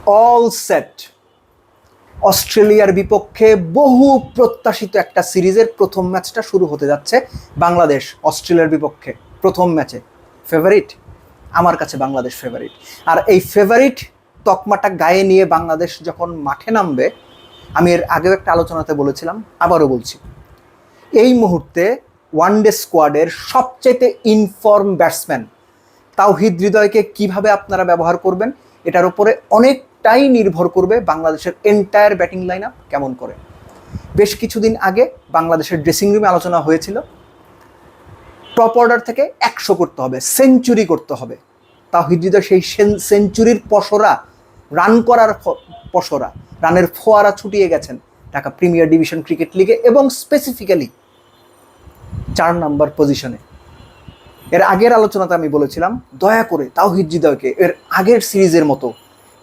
All set. অস্ট্রেলিয়ার বিপক্ষে বহু প্রত্যাশিত একটা সিরিজের প্রথম ম্যাচটা শুরু হতে যাচ্ছে। বাংলাদেশ অস্ট্রেলিয়ার বিপক্ষে প্রথম ম্যাচে ফেভারিট। আমার কাছে বাংলাদেশ ফেভারিট। আর এই ফেভারিট তকমাটা গায়ে নিয়ে বাংলাদেশ যখন মাঠে নামবে, আমি এর আগেও একটা আলোচনাতে বলেছিলাম, আবারও বলছি, এই মুহূর্তে ওয়ানডে স্কোয়াডের সবচেয়ে ইনফর্ম ব্যাটসম্যান তাওহিদ হৃদয়কে কিভাবে আপনারা ব্যবহার করবেন, এটার উপরে অনেকটাই নির্ভর করবে বাংলাদেশের এন্টায়ার ব্যাটিং লাইন আপ কেমন করে। বেশ কিছুদিন আগে বাংলাদেশের ড্রেসিং রুমে আলোচনা হয়েছিল, টপ অর্ডার থেকে 100 করতে হবে, সেঞ্চুরি করতে হবে। তাওহিদ হৃদয় সেই সেঞ্চুরির পসরা, রান করার পসরা, রানের ফোয়ারা ছুটিয়ে গেছেন ঢাকা প্রিমিয়ার ডিভিশন ক্রিকেট লিগে এবং স্পেসিফিক্যালি 4 নম্বর পজিশনে। এর আগের আলোচনাতে আমি বলেছিলাম, দয়া করে তাওহিদ হৃদয়কে এর আগের সিরিজের মতো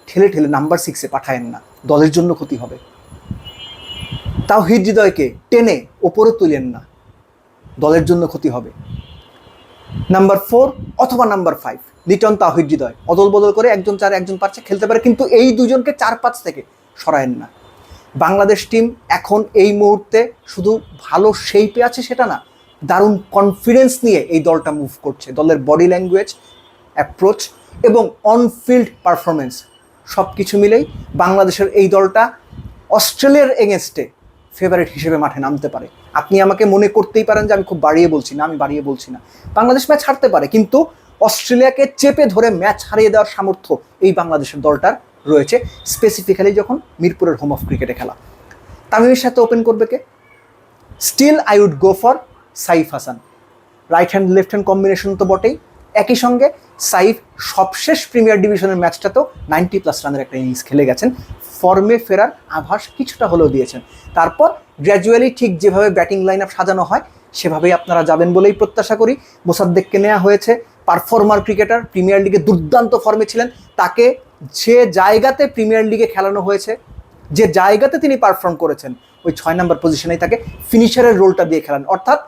ঠেলে ঠেলে নাম্বার 6-এ পাঠায়েন না, দলের জন্য ক্ষতি হবে। তাওহিদ হৃদয়কে টেনে ওপরে তুলেন না, দলের জন্য ক্ষতি হবে। নাম্বার 4 অথবা নাম্বার 5 লিটন তাওহিদ হৃদয় অদল বদল করে একজন 4 একজন 5-এ খেলতে পারে, কিন্তু এই দুজনকে 4-5 থেকে সরায়েন না। বাংলাদেশ টিম এখন এই মুহূর্তে শুধু ভালো শেপে আছে সেটা না, দারুণ কনফিডেন্স নিয়ে এই দলটা মুভ করছে। দলের বডি ল্যাঙ্গুয়েজ, অ্যাপ্রোচ এবং অনফিল্ড পারফরমেন্স সব কিছু মিলেই বাংলাদেশের এই দলটা অস্ট্রেলিয়ার এগেনস্টে ফেভারিট হিসেবে মাঠে নামতে পারে। আপনি আমাকে মনে করতেই পারেন যে আমি খুব বাড়িয়ে বলছি না, আমি বাড়িয়ে বলছি না। বাংলাদেশ ম্যাচ হারতে পারে, কিন্তু অস্ট্রেলিয়াকে চেপে ধরে ম্যাচ হারিয়ে দেওয়ার সামর্থ্য এই বাংলাদেশের দলটার রয়েছে, স্পেসিফিক্যালি যখন মিরপুরের হোম অফ ক্রিকেটে খেলা। তামিমের সাথে ওপেন করবে কে? Still I would go for Saif Hasan. Right hand left hand combination তো বটেই, একই সঙ্গে সাইফ সবশেষ প্রিমিয়ার ডিভিশনের ম্যাচটাতেও 90+ রানের একটা ইনিংস খেলে গেছেন, ফর্মে ফেরার আভাস কিছুটা হলেও দিয়েছেন। তারপর গ্র্যাজুয়ালি ঠিক যেভাবে ব্যাটিং লাইন আপ সাজানো হয় সেভাবেই আপনারা যাবেন বলেই প্রত্যাশা করি। মোসাদ্দেককে নেওয়া হয়েছে, পারফর্মার ক্রিকেটার, প্রিমিয়ার লিগে দুর্দান্ত ফর্মে ছিলেন, তাকে যে জায়গাতে প্রিমিয়ার লিগে খেলানো হয়েছে, যে জায়গাতে তিনি পারফর্ম করেছেন, ওই 6 নম্বর পজিশনেই তাকে ফিনিশারের রোলটা দিয়ে খেলান। অর্থাৎ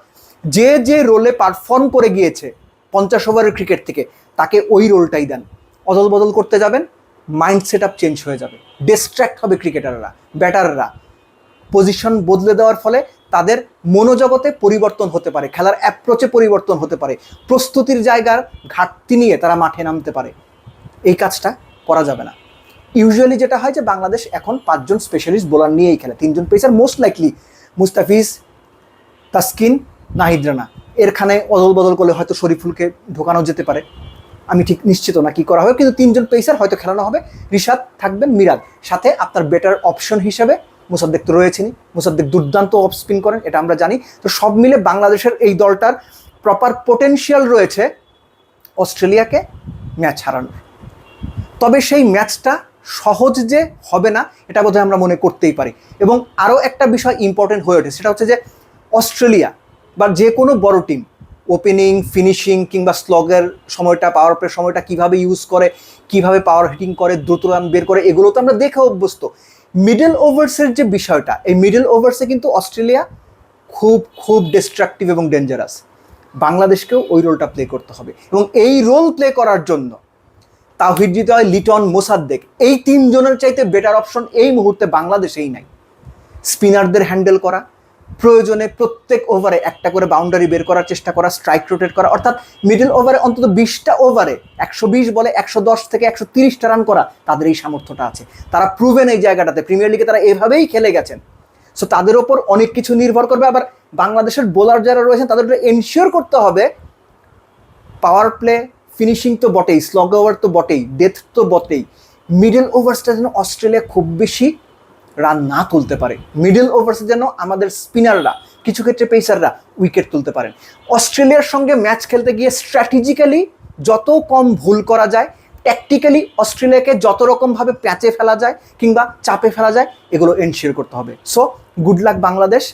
যে যে রোলে পারফর্ম করে গিয়েছে 50 ওভারের ক্রিকেট থেকে, তাকে ওই রোলটাই দেন। অদল বদল করতে যাবেন, মাইন্ড সেট আপ চেঞ্জ হয়ে যাবে, ডিস্ট্র্যাক্ট হবে ক্রিকেটাররা, ব্যাটাররা। পজিশন বদলে দেওয়ার ফলে তাদের মনোজগতে পরিবর্তন হতে পারে, খেলার অ্যাপ্রোচে পরিবর্তন হতে পারে, প্রস্তুতির জায়গার ঘাটতি নিয়ে তারা মাঠে নামতে পারে। এই কাজটা করা যাবে না। ইউজুয়ালি যেটা হয় যে বাংলাদেশ এখন 5 জন স্পেশালিস্ট বোলার নিয়েই খেলে, 3 জন pacer, most likely Mustafiz, Taskin, Nahid Rana. এরখানে অদল বদল করলে হয়তো শরীফুলকে ঢোকানো যেতে পারে, আমি ঠিক নিশ্চিত না কি করা হবে, কিন্তু 3 জন পেসার হয়তো খেলানো হবে। রিশাদ থাকবেন, মিরাজ, সাথে আপনার বেটার অপশন হিসেবে মুসাদ্দেক তো রয়েছেনই। মুসাদ্দেক দুর্দান্ত অফ স্পিন করেন, এটা আমরা জানি। তো সব মিলে বাংলাদেশের এই দলটার প্রপার পোটেনশিয়াল রয়েছে অস্ট্রেলিয়াকে ম্যাচ হারানোর। তবে সেই ম্যাচটা সহজ যে হবে না এটা বোধহয় আমরা মনে করতেই পারি। এবং আরও একটা বিষয় ইম্পর্টেন্ট হয়ে ওঠে, সেটা হচ্ছে যে অস্ট্রেলিয়া বা যে কোনো বড় টিম ওপেনিং, ফিনিশিং কিংবা স্লগের সময়টা, পাওয়ার প্লে সময়টা কীভাবে ইউজ করে, কীভাবে পাওয়ার হিটিং করে, দ্রুত রান বের করে, এগুলো তো আমরা দেখে অভ্যস্ত। মিডল ওভার্সের যে বিষয়টা, এই মিডল ওভার্সে কিন্তু অস্ট্রেলিয়া খুব খুব ডিস্ট্রাকটিভ এবং ডেঞ্জারাস। বাংলাদেশকেও ওই রোলটা প্লে করতে হবে, এবং এই রোল প্লে করার জন্য তাওহিদ হৃদয়, লিটন, মোসাদ্দেক, এই 3 জনের চাইতে বেটার অপশন এই মুহূর্তে বাংলাদেশেই নাই। স্পিনারদের হ্যান্ডেল করা, প্রয়োজনে প্রত্যেক ওভারে একটা করে বাউন্ডারি বের করার চেষ্টা করা, স্ট্রাইক রোটেট করা, অর্থাৎ মিডল ওভারে অন্তত 20টা ওভারে 120 বলে 110 থেকে 130টা রান করা, তাদের এই সামর্থ্যটা আছে। তারা প্রুভেন এই জায়গাটাতে, প্রিমিয়ার লিগে তারা এভাবেই খেলে গেছেন। সো তাদের ওপর অনেক কিছু নির্ভর করবে। আবার বাংলাদেশের বোলার যারা রয়েছেন তাদের এনশিওর করতে হবে পাওয়ার প্লে, ফিনিশিং তো বটেই, স্লগ ওভার তো বটেই, ডেথ তো বটেই, মিডল ওভার্সটা যেন অস্ট্রেলিয়া খুব বেশি রান না তুলতে পারে। মিডল ওভার্সে যেন আমাদের স্পিনাররা, কিছু ক্ষেত্রে পেসাররা উইকেট তুলতে পারেন। অস্ট্রেলিয়ার সঙ্গে ম্যাচ খেলতে গিয়ে স্ট্র্যাটেজিক্যালি যত কম ভুল করা যায়, ট্যাকটিক্যালি অস্ট্রেলিয়াকে যত রকমভাবে প্যাচে ফেলা যায় কিংবা চাপে ফেলা যায়, এগুলো এনশিওর করতে হবে। So good luck Bangladesh.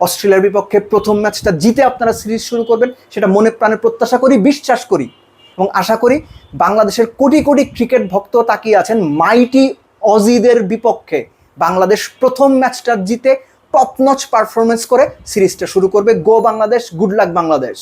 অস্ট্রেলিয়ার বিপক্ষে প্রথম ম্যাচটা জিতে আপনারা সিরিজ শুরু করবেন, সেটা মনে প্রাণে প্রত্যাশা করি, বিশ্বাস করি এবং আশা করি। বাংলাদেশের কোটি কোটি ক্রিকেট ভক্ত তাকিয়ে আছেন মাইটি অজিদের বিপক্ষে। বাংলাদেশ প্রথম ম্যাচটা জিতে টপ নচ পারফরমেন্স করে সিরিজটা শুরু করবে। গো বাংলাদেশ, গুড লাক বাংলাদেশ।